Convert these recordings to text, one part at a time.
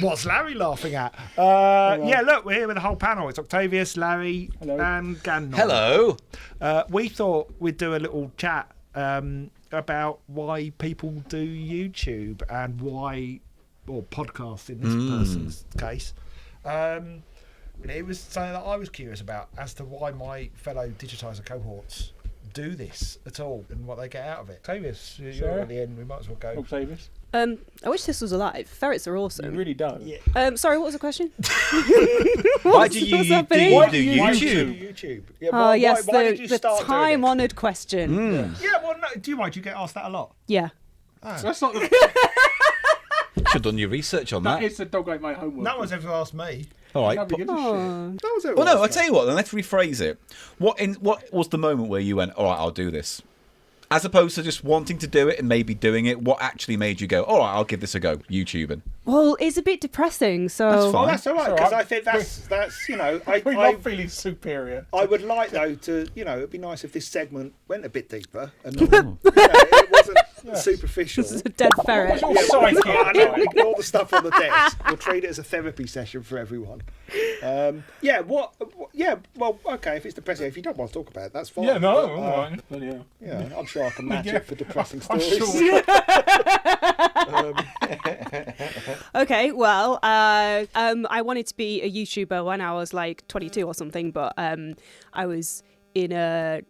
What's Larry laughing at? Yeah, look, we're here with the whole panel. It's Octavius, Larry, and Gannon. Hello. We thought we'd do a little chat about why people do YouTube and why, or podcasts in this person's case. It was something that I was curious about as to why my fellow Digitiser cohorts do this at all and what they get out of it. Octavius, you're at the end. We might as well go. Octavius. I wish this was alive. Ferrets are awesome. You really don't. Yeah. Sorry, what was the question? Why do you do YouTube? Yeah, why did you the start time-honoured question. Yeah, well, no, do you get asked that a lot? Yeah. So that's not the. Should have done your research on that. That is the dog ate my homework. No one's ever asked me. All right. Nobody gives a shit. Well, no, I'll tell you what, then let's rephrase it. What was the moment where you went, all right, I'll do this? As opposed to just wanting to do it and maybe doing it, what actually made you go, all right, I'll give this a go, YouTubing? Well, it's a bit depressing, so... That's fine. That's all right, because I think that's We love feeling superior. I would like, though, to, it'd be nice if this segment went a bit deeper and it wasn't superficial. This is a dead ferret. Ignore the stuff on the desk. We'll treat it as a therapy session for everyone. Well, okay, if it's depressing, if you don't want to talk about it, that's fine. Yeah, no, all right. Yeah, I'm sure I can match it for depressing I'm stories. sure. Okay, well, I wanted to be a YouTuber when I was like 22 or something, but I was in a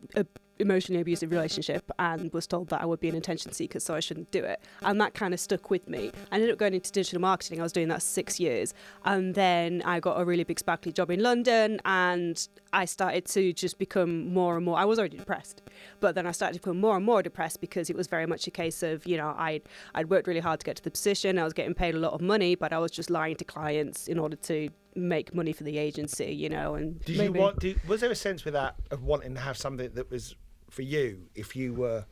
emotionally abusive relationship and was told that I would be an attention seeker, so I shouldn't do it. And that kind of stuck with me. I ended up going into digital marketing. I was doing that 6 years. And then I got a really big sparkly job in London, and I started to just become more and more, I was already depressed, but then I started to become more and more depressed because it was very much a case of, I'd worked really hard to get to the position. I was getting paid a lot of money, but I was just lying to clients in order to make money for the agency, and was there a sense with that of wanting to have something that was for you if you were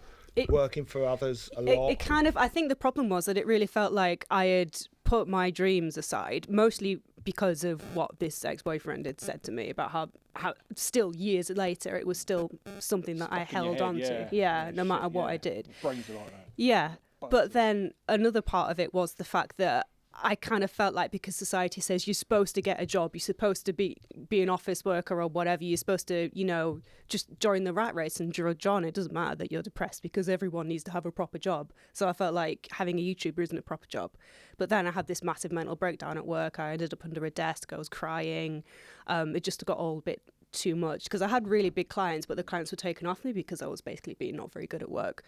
working for others a lot? It kind of, I think the problem was that it really felt like I had put my dreams aside, mostly because of what this ex-boyfriend had said to me about how still years later it was still something that I held on to. Yeah, no matter what I did. Brains are like that. Yeah, but then another part of it was the fact that I kind of felt like, because society says you're supposed to get a job, you're supposed to be an office worker or whatever, you're supposed to, just join the rat race and drudge on. It doesn't matter that you're depressed because everyone needs to have a proper job. So I felt like having a YouTuber isn't a proper job. But then I had this massive mental breakdown at work. I ended up under a desk. I was crying. It just got all a bit too much because I had really big clients, but the clients were taken off me because I was basically being not very good at work.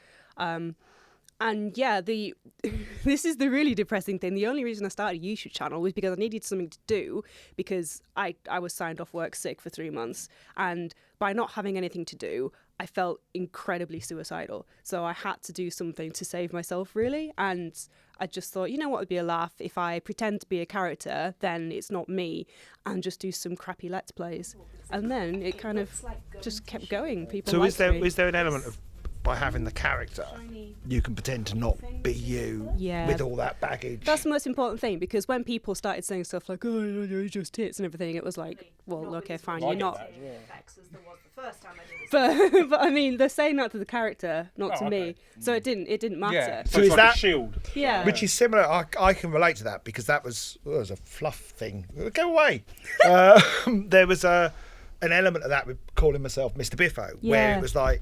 And yeah, this is the really depressing thing. The only reason I started a YouTube channel was because I needed something to do, because I was signed off work sick for 3 months. And by not having anything to do, I felt incredibly suicidal. So I had to do something to save myself, really. And I just thought, what would be a laugh? If I pretend to be a character, then it's not me, and just do some crappy Let's Plays. And then it kind of just kept going. People So is me. there an element of, by having the character, you can pretend to not be you with all that baggage? That's the most important thing, because when people started saying stuff like, oh, you're just tits and everything, it was like, well, okay, fine, you're not. But I mean, they're saying that to the character, not to me. So it didn't matter. Yeah. So it's is like that a shield? Yeah. Which is similar. I can relate to that because that was a fluff thing. Go away. There was an element of that with calling myself Mr. Biffo, where it was like,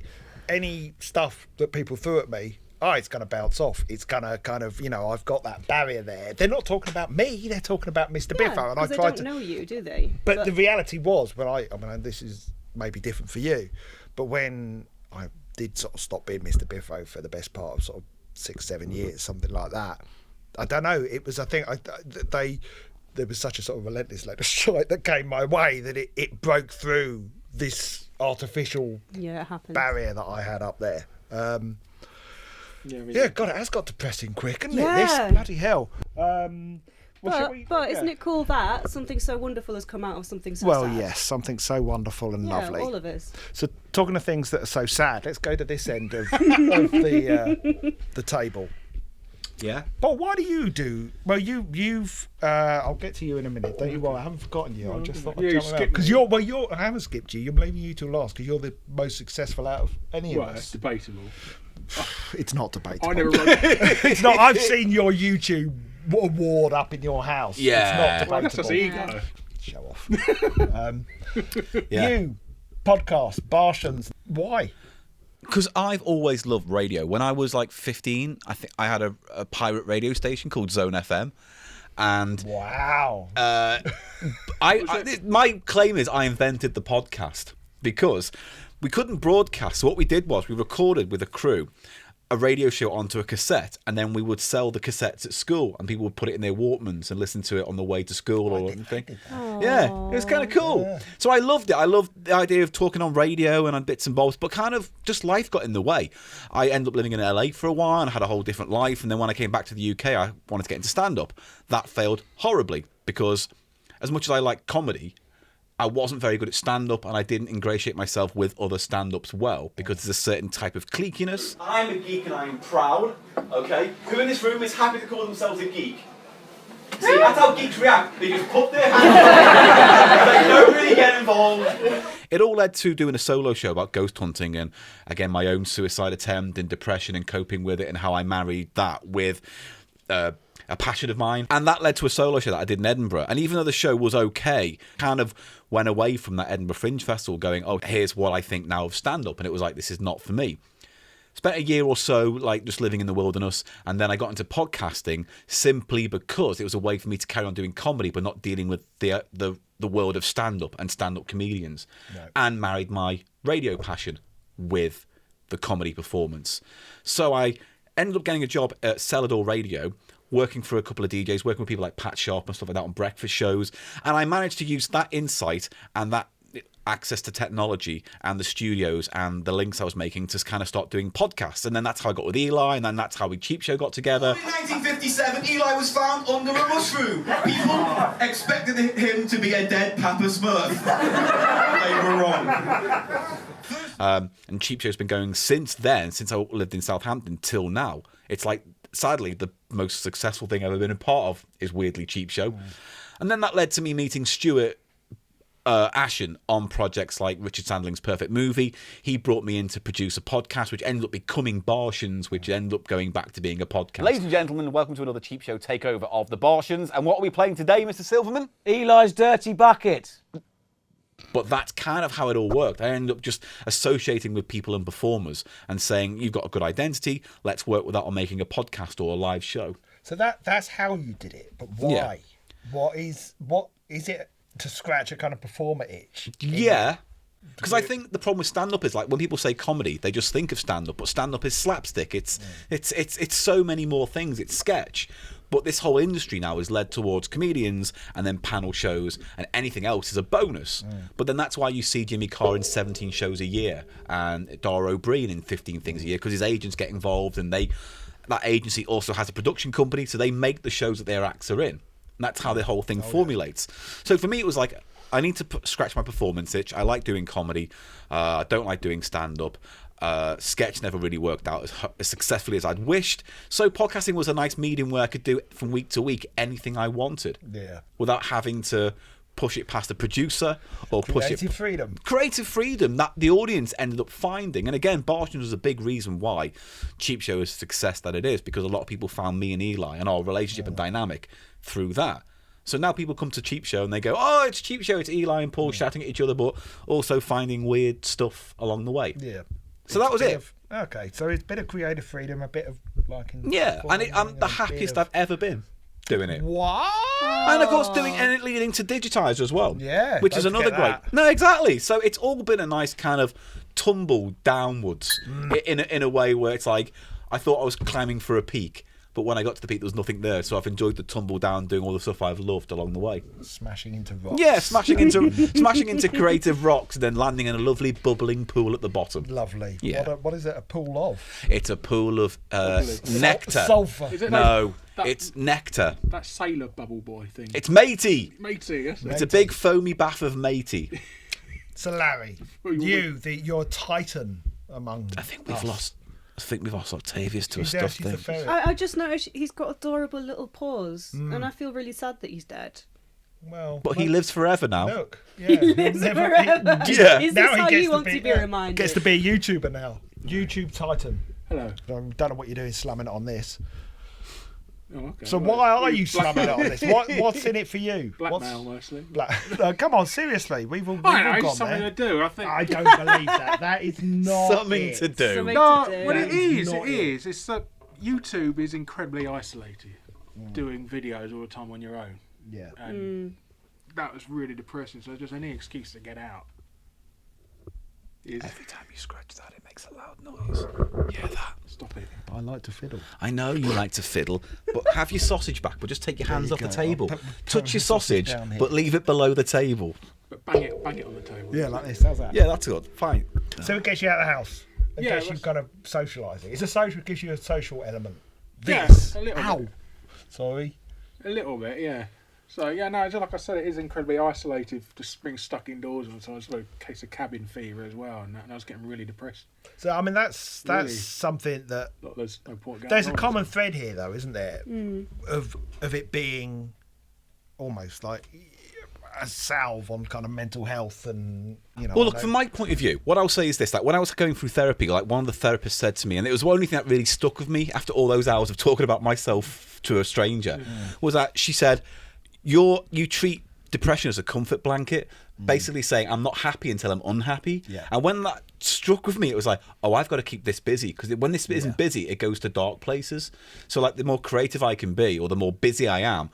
any stuff that people threw at me, it's going to bounce off. It's going to kind of, I've got that barrier there. They're not talking about me. They're talking about Mr. Biffo. And I tried to. They don't know you, do they? But the reality was, when I mean, this is maybe different for you, but when I did sort of stop being Mr. Biffo for the best part of sort of 6-7 years, something like that. I don't know. It was, I think, there was such a sort of relentless load of shite that came my way that it broke through this artificial barrier that I had up there. God, it has got depressing quick, hasn't it? This bloody hell. But isn't it cool that something so wonderful has come out of something so sad? Well, yes, something so wonderful and lovely. All of us. So, talking of things that are so sad, let's go to this end of the table. Yeah. But why do you do? Well, you've. I'll get to you in a minute. Don't you worry. I haven't forgotten you. I just thought I'd jump around because you're. I haven't skipped you. I'm leaving you till last because you're the most successful out of any of us. It's debatable. It's not debatable. I never wrote. It's not. I've seen your YouTube award up in your house. Yeah. It's not That's just debatable. ego. Show off. You, podcast, Bartians, why? Because I've always loved radio. When I was like 15, I think I had a pirate radio station called Zone FM. And Wow. my claim is I invented the podcast because we couldn't broadcast. So what we did was we recorded with a crew a radio show onto a cassette, and then we would sell the cassettes at school, and people would put it in their Walkmans and listen to it on the way to school or anything. Yeah, it was kind of cool. Yeah. So I loved it. I loved the idea of talking on radio and on bits and bobs, but kind of just life got in the way. I ended up living in LA for a while and had a whole different life, and then when I came back to the UK, I wanted to get into stand-up. That failed horribly because as much as I like comedy, I wasn't very good at stand-up, and I didn't ingratiate myself with other stand-ups well, because there's a certain type of cliquiness. I'm a geek and I'm proud, okay? Who in this room is happy to call themselves a geek? See, that's how geeks react. They just put their hands up, they don't really get involved. It all led to doing a solo show about ghost hunting, and again, my own suicide attempt and depression and coping with it, and how I married that with a passion of mine. And that led to a solo show that I did in Edinburgh. And even though the show was okay, kind of went away from that Edinburgh Fringe Festival going, oh, here's what I think now of stand-up. And it was like, this is not for me. Spent a year or so like just living in the wilderness, and then I got into podcasting simply because it was a way for me to carry on doing comedy but not dealing with the world of stand-up and stand-up comedians. No. And married my radio passion with the comedy performance. So I ended up getting a job at Celador Radio, working for a couple of DJs, working with people like Pat Sharp and stuff like that on breakfast shows. And I managed to use that insight and that access to technology and the studios and the links I was making to kind of start doing podcasts. And then that's how I got with Eli, and then that's how we Cheap Show got together. In 1957, Eli was found under a mushroom. People expected him to be a dead Papa Smurf. They were wrong. And Cheap Show's been going since then, since I lived in Southampton till now. It's like, sadly, the most successful thing I've ever been a part of is weirdly Cheap Show. And then that led to me meeting Stuart Ashen on projects like Richard Sandling's Perfect Movie. He brought me in to produce a podcast, which ended up becoming Bartians, which ended up going back to being a podcast. Ladies and gentlemen, welcome to another Cheap Show takeover of the Bartians. And what are we playing today, Mr. Silverman? Eli's Dirty Bucket. But that's kind of how it all worked. I ended up just associating with people and performers and saying, you've got a good identity, let's work with that on making a podcast or a live show. So that's how you did it, but why? Yeah. What is it to scratch a kind of performer itch? Yeah. Because I think the problem with stand-up is, like, when people say comedy, they just think of stand-up, but stand-up is slapstick. It's so many more things. It's sketch. But this whole industry now is led towards comedians and then panel shows, and anything else is a bonus. But then that's why you see Jimmy Carr in 17 shows a year and Dara O'Brien in 15 things a year, because his agents get involved, and that agency also has a production company, so they make the shows that their acts are in. And that's how the whole thing formulates. So for me, it was like, I need to scratch my performance itch. I like doing comedy. I don't like doing stand-up. Sketch never really worked out as successfully as I'd wished. So podcasting was a nice medium where I could do from week to week anything I wanted. Yeah. Without having to push it past a producer or push it. Creative freedom. Creative freedom that the audience ended up finding. And again, Bartians was a big reason why Cheap Show is the success that it is, because a lot of people found me and Eli and our relationship and dynamic through that. So now people come to Cheap Show and they go, oh, it's Cheap Show, it's Eli and Paul shouting at each other, but also finding weird stuff along the way. Yeah. So that was it. Okay, so it's a bit of creative freedom, a bit of like... Yeah, and I'm the happiest I've ever been doing it. What? And of course and it leading to Digitiser as well. Yeah, which is another great... No, exactly. So it's all been a nice kind of tumble downwards in a way where it's like, I thought I was climbing for a peak, but when I got to the peak, there was nothing there. So I've enjoyed the tumble down, doing all the stuff I've loved along the way. Smashing into rocks. Yeah, smashing into creative rocks, and then landing in a lovely bubbling pool at the bottom. Lovely. Yeah. What is it? A pool of? It's a pool of nectar. Sulphur. Is it No, that- it's nectar. That sailor bubble boy thing. It's matey. Matey, yes. It's a big foamy bath of matey. So Larry, you're a titan among I think we've lost Octavius to a He's stuffed he's the thing. ferret. I just noticed he's got adorable little paws, and I feel really sad that he's dead. Well, But he lives forever now. look. Yeah, He lives forever. Yeah. Is Now this how gets you want to be reminded? Gets to be a YouTuber now. YouTube titan. Hello. I don't know what you're doing slamming it on this. Oh, okay. So Well, why are you slamming it on this? What's in it for you? Blackmail mostly. No, come on, seriously. We've all I know, gone it's something there. to do. I think. I don't believe that. That is not Something it. to do. Something No, to do. well, That it is is. not It is. It's that YouTube is incredibly isolated, doing videos all the time on your own, Yeah. and that was really depressing. So just any excuse to get out. Every time you scratch that, it makes a loud noise. Yeah, that. Stop it. I like to fiddle. I know you like to fiddle, but have your sausage back. But just take your hands you off the go. table. I'll put Touch your the sausage sausage, down here. but leave it below the table. But bang it on the table. Yeah, like this. How's that? Yeah, that's good. Fine. So it gets you out of the house. It Yeah, gets you that's- kind of socialising. It's a social. Gives you a social element. Yeah, This. a little Ow. bit. Sorry. A little bit, yeah. So yeah, no, just like I said, it is incredibly isolated. Just being stuck indoors all the time. It's a case of cabin fever as well, and I was getting really depressed. So I mean, that's Really? something that Like, there's no point going there's a on. common thread here, though, isn't there? Of it being almost like a salve on kind of mental health and Well, look, from my point of view, what I'll say is this: like when I was going through therapy, like one of the therapists said to me, and it was the only thing that really stuck with me after all those hours of talking about myself to a stranger, was that she said, you treat depression as a comfort blanket, basically saying I'm not happy until I'm unhappy. Yeah. And when that struck with me, it was like, oh, I've got to keep this busy, because when this isn't busy, it goes to dark places. So like the more creative I can be, or the more busy I am,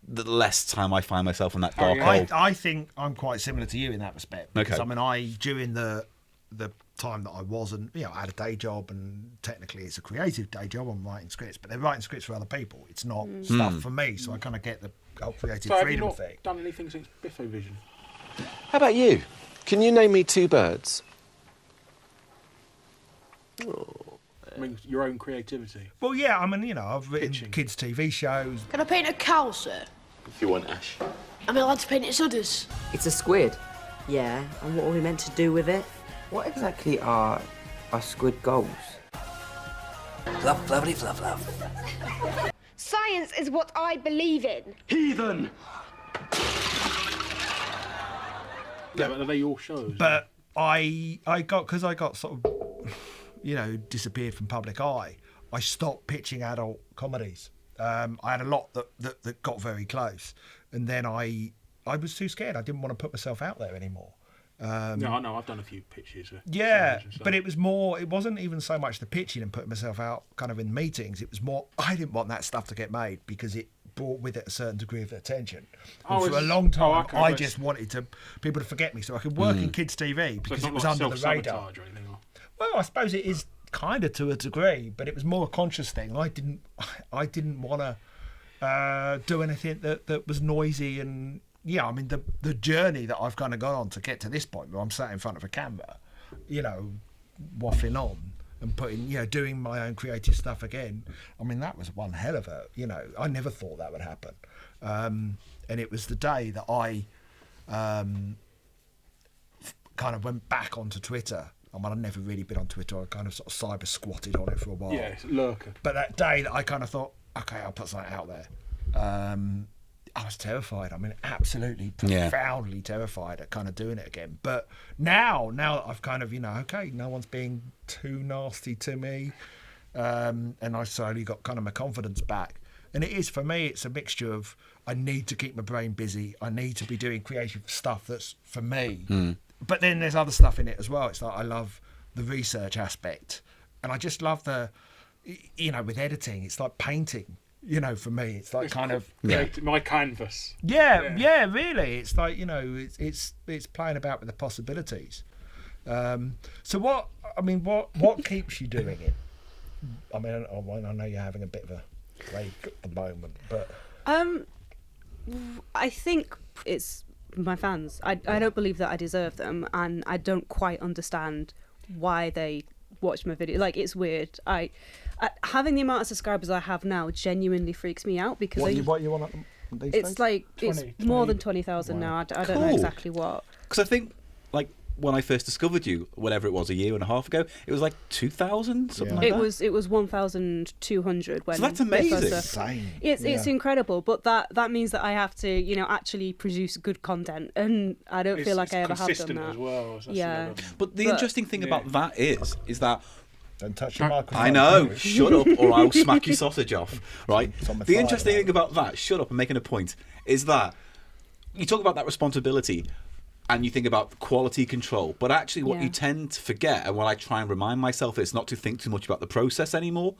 the less time I find myself in that dark hole. I think I'm quite similar to you in that respect. Because, Okay. I mean, during the time that I wasn't, I had a day job, and technically it's a creative day job. I'm writing scripts, but they're writing scripts for other people. It's not stuff for me, so I kind of get the whole creative So have you freedom not thing. done anything since Biffo Vision? How about you? Can you name me two birds? I mean, your own creativity. Well, yeah, I mean, I've written Pitching. kids' TV shows. Can I paint a cow, sir? If you want, Ash. Am I allowed to paint its udders? It's a squid. Yeah, and what are we meant to do with it? What exactly are squid goals? Fluff, fluffity, fluff, fluff. Science is what I believe in. Heathen! Yeah, but are they your shows? But I got sort of, disappeared from public eye. I stopped pitching adult comedies. I had a lot that got very close, and then I was too scared. I didn't want to put myself out there anymore. No, I know. I've done a few pitches. Yeah, but it was more. It wasn't even so much the pitching and putting myself out kind of in meetings. It was more. I didn't want that stuff to get made because it brought with it a certain degree of attention. And for a long time, I just wanted people to forget me so I could work in kids' TV because so it was like under the radar. self-sabotage or anything, or... Well, I suppose it is kind of to a degree, but it was more a conscious thing. I didn't want to do anything that was noisy. And I mean the journey that I've kind of gone on to get to this point where I'm sat in front of a camera, waffling on and putting, doing my own creative stuff again. I mean, that was one hell of a, I never thought that would happen. And it was the day that I kind of went back onto Twitter. I mean, I'd never really been on Twitter. I kind of sort of cyber squatted on it for a while. Yeah, it's a lurker. But that day that I kind of thought, okay, I'll put something out there. I was terrified. I mean, absolutely, profoundly terrified at kind of doing it again. But now that I've kind of, okay, no one's being too nasty to me, and I slowly got kind of my confidence back. And it is, for me, it's a mixture of I need to keep my brain busy. I need to be doing creative stuff that's for me. But then there's other stuff in it as well. It's like I love the research aspect. And I just love with editing, it's like painting. For me, it's like kind of my canvas. Yeah, really. It's like it's playing about with the possibilities. So what keeps you doing it? I mean, I know you're having a bit of a break at the moment, but I think it's my fans. I don't believe that I deserve them, and I don't quite understand why they watch my video. Like, it's weird. Having the amount of subscribers I have now genuinely freaks me out because what you want these it's days? like 20, it's more than 20,000 now. I don't know Cool. exactly what. Because I think, like, when I first discovered you, whatever it was, a year and a half ago, it was like 2,000, something like that. It was 1,200 when. So that's amazing. Insane. It's incredible, but that means that I have to actually produce good content, and I don't feel like I ever have done that. As well, so that's Yeah. another- But the interesting thing about that is that Don't touch the microphone. I know. Shut up, or I'll smack your sausage off. Right. It's on my The thigh, interesting right? thing about that, shut up, I'm making a point, is that you talk about that responsibility, and you think about quality control, but actually, what you tend to forget, and what I try and remind myself, is not to think too much about the process anymore,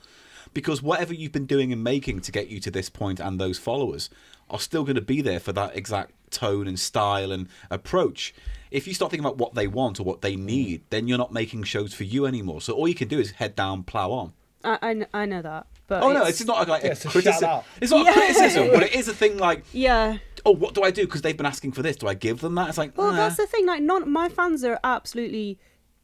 because whatever you've been doing and making to get you to this point and those followers are still going to be there for that exact tone and style and approach. If you start thinking about what they want or what they need, then you're not making shows for you anymore. So all you can do is head down, plow on. I know that. But no, it's not like a so criticism. shut up. It's not a criticism, but it is a thing like, yeah. oh, what do I do? Because they've been asking for this. Do I give them that? It's like, Well, that's the thing. Like, my fans are absolutely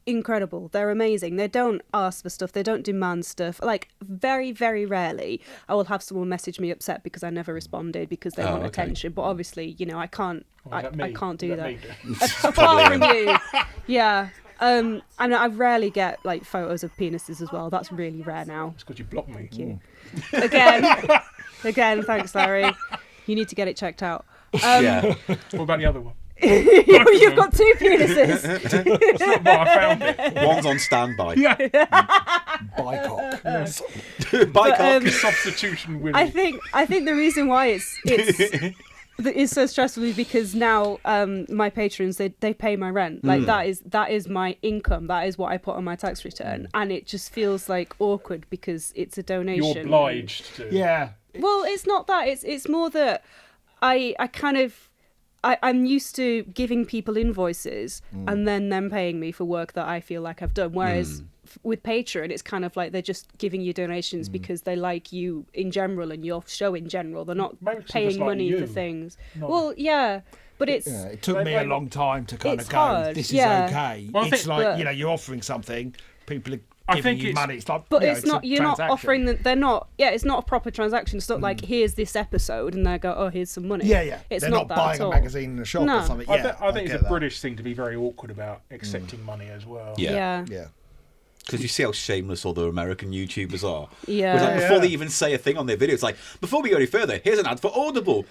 incredible. They're amazing. They don't ask for stuff. They don't demand stuff. Like, very, very rarely I will have someone message me upset because I never responded because they want attention. But obviously, you know, I can't. I can't do that. Apart from you, yeah. And I rarely get like photos of penises as well. That's really rare now. It's because you blocked me. Thank you. Again, thanks, Larry. You need to get it checked out. yeah. What about the other one? You've got two penises. That's not why I found it. One's on standby. Yeah. Bicock. Bicock. Substitution winning. I think the reason why it's so stressful is because now my patrons they pay my rent. Like that is my income. That is what I put on my tax return, and it just feels like awkward because it's a donation. You're obliged to. Yeah. Well, it's not that. It's more that I'm used to giving people invoices and then them paying me for work that I feel like I've done. Whereas with Patreon, it's kind of like they're just giving you donations because they like you in general and your show in general. They're not paying money for things. Well, yeah. But it's... Yeah, it took me a long time to kind of go, hard, this is okay. Well, it's like, you know, you're offering something, people are giving you money. It's like, but you know, it's not, you're not offering them, they're not, it's not a proper transaction. It's not like, here's this episode, and they go, oh, here's some money. Yeah. It's They're not that buying at a all. magazine in a shop or something. Yeah, I think it's a that. British thing to be very awkward about accepting money as well. Yeah. Yeah. Because you see how shameless all the American YouTubers are. Yeah. Like before they even say a thing on their video, it's like, before we go any further, here's an ad for Audible.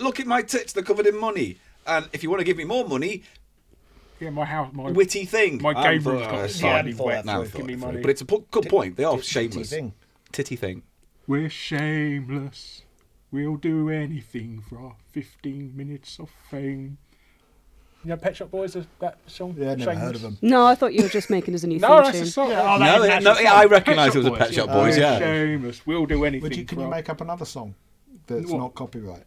Look at my tits, they're covered in money. And if you want to give me more money, yeah, my house, my witty thing. My game room's got slightly wet. Now Give me money. But it's a good point. They are shameless. Titty thing. We're shameless. We'll do anything for our 15 minutes of fame. You know Pet Shop Boys, that song? Yeah, never heard of them. No, I thought you were just making us a new No, theme that's tune. a song. I recognise it was a Pet Shop Boys, yeah. Shameless. We'll do anything. Can you make up another song that's not copyright?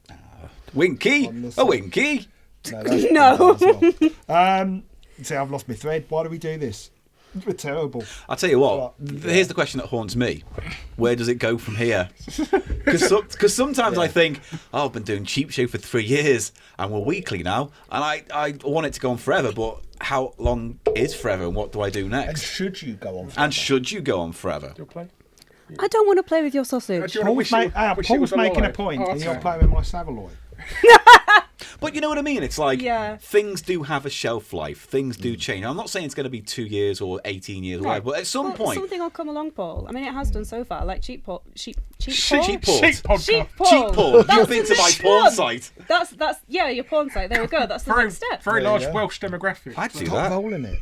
Winky? A Winky? No. See, I've lost my thread. Why do we do this? We're terrible. I'll tell you what, here's the question that haunts me. Where does it go from here? Because sometimes I think, I've been doing Cheap Show for 3 years and we're weekly now, and I want it to go on forever, but how long is forever and what do I do next? And should you go on forever? You'll play? I don't want to play with your sausage. Paul's making a point and you're playing with my Savaloy. But you know what I mean? It's like Yeah. things do have a shelf life. Things do change. I'm not saying it's going to be 2 years or 18 years, or whatever, but at some point, something will come along, Paul. I mean, it has done so far. Like Cheap Paul. Cheap Paul. Sheep podcast. Cheap Paul. Cheap Paul. That's You've been the to my next porn one. site. That's your porn site. There we go. That's the next step. Very large Welsh demographic. I'd do Stop that. rolling it.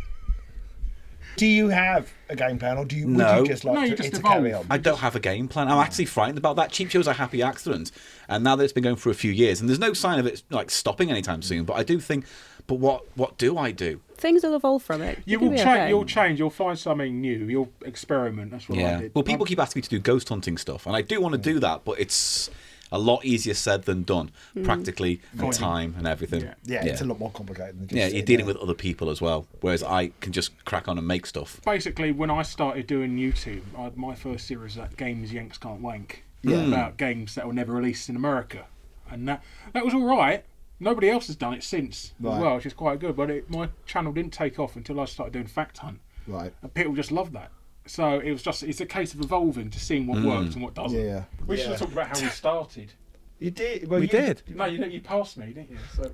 Do you have a game plan, or would you just like you to, just it to carry evolve. on? I don't have a game plan. I'm actually frightened about that. Cheap Show's a happy accident, and now that it's been going for a few years, and there's no sign of it like stopping anytime soon. But I do think, but what do I do? Things will evolve from it. You It'll will be change. okay. You'll change. You'll find something new. You'll experiment. That's what I did. Well, people keep asking me to do ghost hunting stuff, and I do want to do that, but it's a lot easier said than done, practically, and time and everything. Yeah, it's a lot more complicated than just you're dealing with other people as well, whereas I can just crack on and make stuff. Basically, when I started doing YouTube, my first series was that Games Yanks Can't Wank, about games that were never released in America, and that was all right. Nobody else has done it since as well, which is quite good. But my channel didn't take off until I started doing Fact Hunt, and people just loved that. So it's a case of evolving to seeing what works and what doesn't. Yeah. We should have talked about how we started. You did. Well, we did. No, you passed me, didn't you? So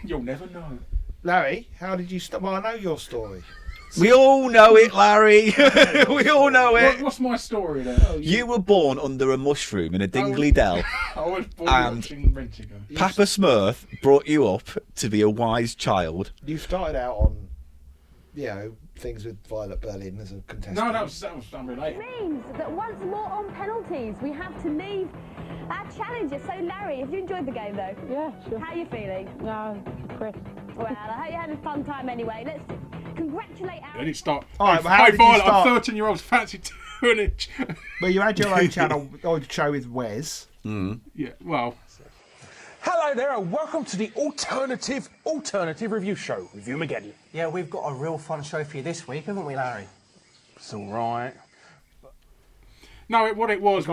you'll never know. Larry, how did you start? Well, I know your story. We all know it, Larry. We all know it. What's my story then? You were born under a mushroom in a Dingley Dell. I was born and watching Rentigo. Papa Smurf brought you up to be a wise child. You started out on, things with Violet Berlin as a contestant? No, that was unrelated. Means that once more on penalties, we have to leave our challenger. So, Larry, have you enjoyed the game, though? Yeah, sure. How are you feeling? Chris. Well, I hope you're having a fun time anyway. Let's congratulate our... I didn't start. All right, well, how did you Violet, start? I'm 13-year-old's fancy turnage. Well, you had your own channel or show with Wes. Yeah, well... Hello there and welcome to the alternative review show, Review Mageddon. Yeah, we've got a real fun show for you this week, haven't we, Larry? It's all right. No, what it was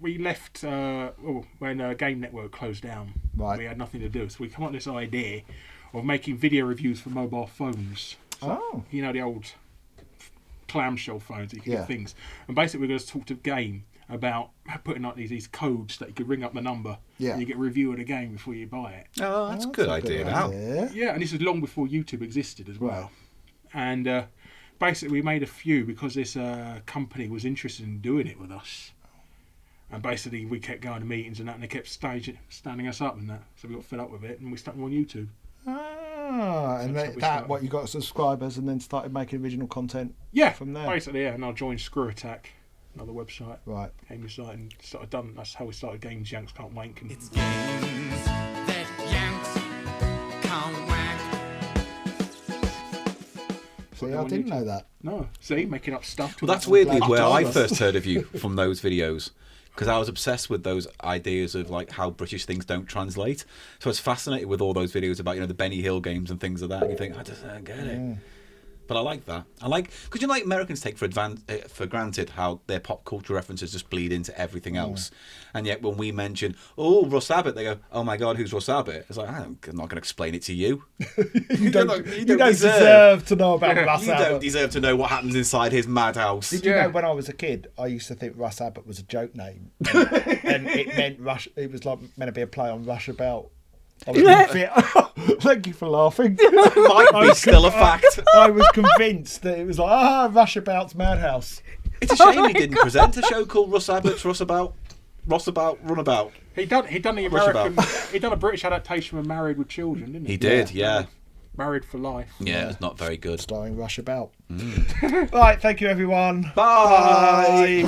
we left when Game Network closed down. Right. We had nothing to do, so we come up with this idea of making video reviews for mobile phones. So, you know, the old clamshell phones that you can get things. And basically, we're going to talk to Game about putting up these codes that you could ring up the number and you get a review of the game before you buy it. Oh, that's a good idea now. Yeah, and this is long before YouTube existed as well. And basically we made a few because this company was interested in doing it with us. And basically we kept going to meetings and that, and they kept standing us up and that. So we got fed up with it and we stuck them on YouTube. And what, you got subscribers and then started making original content from there? Basically, and I joined Screw Attack, another website, gaming site, and that's how we started Games Yanks Can't Wank. And it's games that Yanks can't wank. See, I didn't know that. No, see, making up stuff. Well, that's weirdly where I first heard of you, from those videos. Because I was obsessed with those ideas of like how British things don't translate. So I was fascinated with all those videos about, you know, the Benny Hill games and things like that. And you think, I just don't get it. But I like that. Because you know, like Americans take for granted how their pop culture references just bleed into everything else. And yet when we mention, Russ Abbott, they go, oh my God, who's Russ Abbott? It's like, I'm not going to explain it to you. You don't deserve to know about Russ Abbott. You don't deserve to know what happens inside his madhouse. Did you know when I was a kid, I used to think Russ Abbott was a joke name. And it meant it was like meant to be a play on Rush About. Thank you for laughing. Might be still a fact. I was convinced that it was like, Rush About's Madhouse. It's a shame he didn't present a show called Russ Abbott's Russ About Runabout. He done the American. He done a British adaptation of Married with Children, didn't he? He did, yeah. Married for Life. Yeah, it's not very good. Starring Rush About. Right, thank you everyone. Bye.